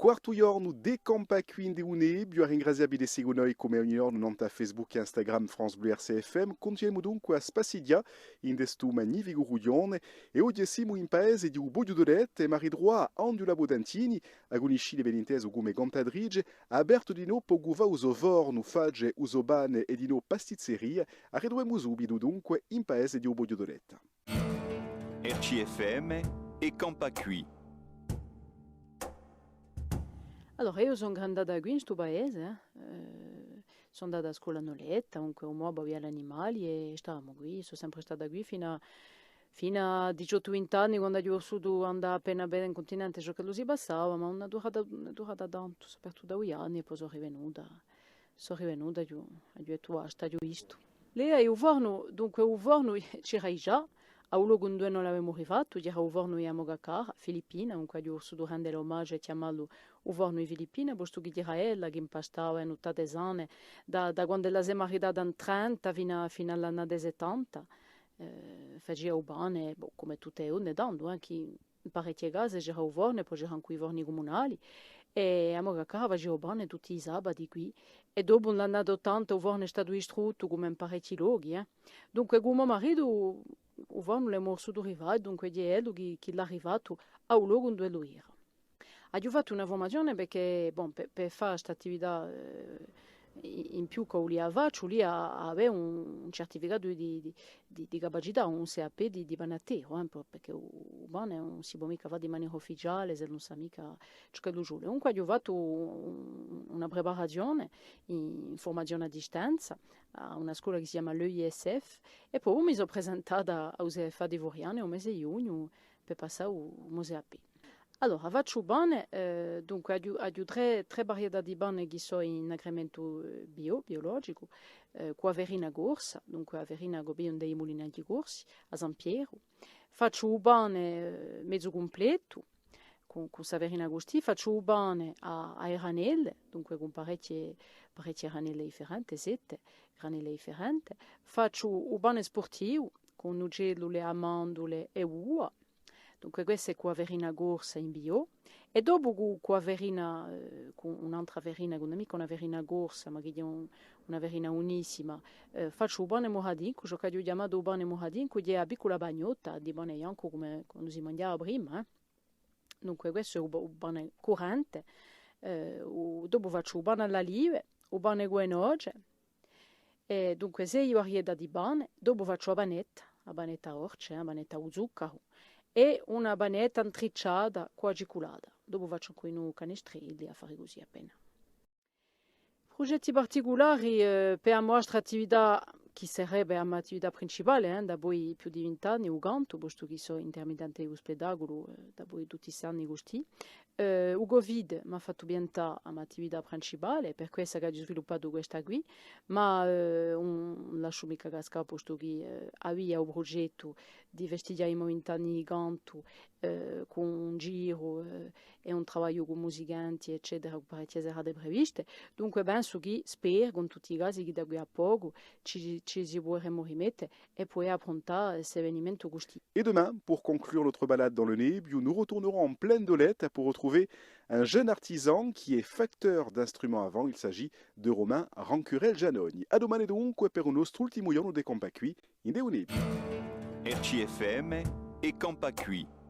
quarto giorno de campa quindi une, più ringraziabile seguire noi come ogni giorno non a Facebook e Instagram France Bleu RCFM, continuiamo dunque a Spassidia in questo magnifico ruglione e oggi siamo in paese di Uboglio d'Olet e maridroa a Andula Bodantini, a Guniscile Beninteso come Gantadrige, a aperto di no poguva uso vorno, fagge, uso bane e di no pasticceria, a redroemo subito dunque in paese di Uboglio d'Olet. RCFM e Campa Qui. Allora, io sono andata qui in questo paese, sono andata a scuola a Noletta, comunque un uomo aveva gli animali e stavamo qui, sono sempre stata qui fino a 18-20 anni quando ho vissuto andare appena bene in continente, ciò che lo si passava, ma non è durata tanto, soprattutto da 2 anni e poi sono rivenuta e ho detto, basta, ho visto. Lei è un forno, dunque un forno c'era già, a un luogo dove non l'avevamo rifatto, era un forno a Mogacar, Filippina, comunque ho vissuto rendere omaggio e chiamarlo un forno in Filippine, posto che era ella che impastava in tutte le anni, da quando la si è maritata in 30 fino all'anno 70, faceva bene, come tutte le donne, dando, che in parecchie case c'era un forno, poi c'erano anche i forni comunali, e a Mogacar faceva bene tutti i sabati qui, e dopo l'anno 80 il forno è stato distrutto come in parecchi luoghi, Dunque, con mio marito, il forno l'abbiamo rifatto, dunque è lui che l'ha arrivato a un luogo dove lui era. Ho fatto una formazione perché per fare questa attività in più che lui aveva un certificato di capacità, un CAP di banatero, perché il bane non si può mica fare di maniera ufficiale se non sa mica ciò che lo vuole. Comunque ho fatto una preparazione in formazione a distanza a una scuola che si chiama l'EISF e poi mi sono presentata a USFA di Voriane un mese di giugno per passare il CAP. Allora, faccio bene, dunque ho tre varietà di bane che sono in aggremento biologico, con la verina corsa, dunque la verina che abbiamo dei mulini anche corsi, a San Piero. Faccio un bane mezzo completo, con questa verina così, faccio un bane a granelle, dunque con parecchie granelle differenti, 7 granelle differenti. Faccio un bane sportivo, con nuggello, amandole e uova. Dunque questa è con la verina corsa in bio e dopo con la verina, con un'altra verina, con una verina corsa, ma che è una verina unissima, faccio un buon mohadin, ciò che ho chiamato un buon mohadin, che è una piccola bagnotta di buon bianco come quando si mangiava prima. Dunque questo è un buon corrente, dopo faccio un buon all'alive, un buon guenoce, e dunque 6 varietà di bane, dopo faccio la banetta orce, la banetta al zucchero, e una banetta intricciata quadriculata. Dopo faccio qui un canestrilli a fare così appena. Progetti particolari per la nostra attività, che sarebbe la mia attività principale, da poi più di 20 anni, Uganto, posto che sono intermittente di spettacolo, da poi tutti i anni così. Il Covid mi ha fatto diventare la mia attività principale, per questo che ho sviluppato questa qui, ma non lascio mica cascare, posto che aveva un progetto di vestire momentanei in Ganto, con un giro e un lavoro con musicanti, eccetera, con parecchie serate previste. Dunque penso che spero, con tutti i casi che da qui a poco ci si vorremmo rimettere e poi affrontare questo avvenimento così. Et demain, pour conclure notre balade dans le Nébiu, nous retournerons en pleine Dolette pour retrouver un jeune artisan qui est facteur d'instruments à vent. Il s'agit de Romain Rancurel-Janogni. A domani dunque per un nostro ultimo giorno di Campa Qui in Nebiu. RCFM e Campa Qui.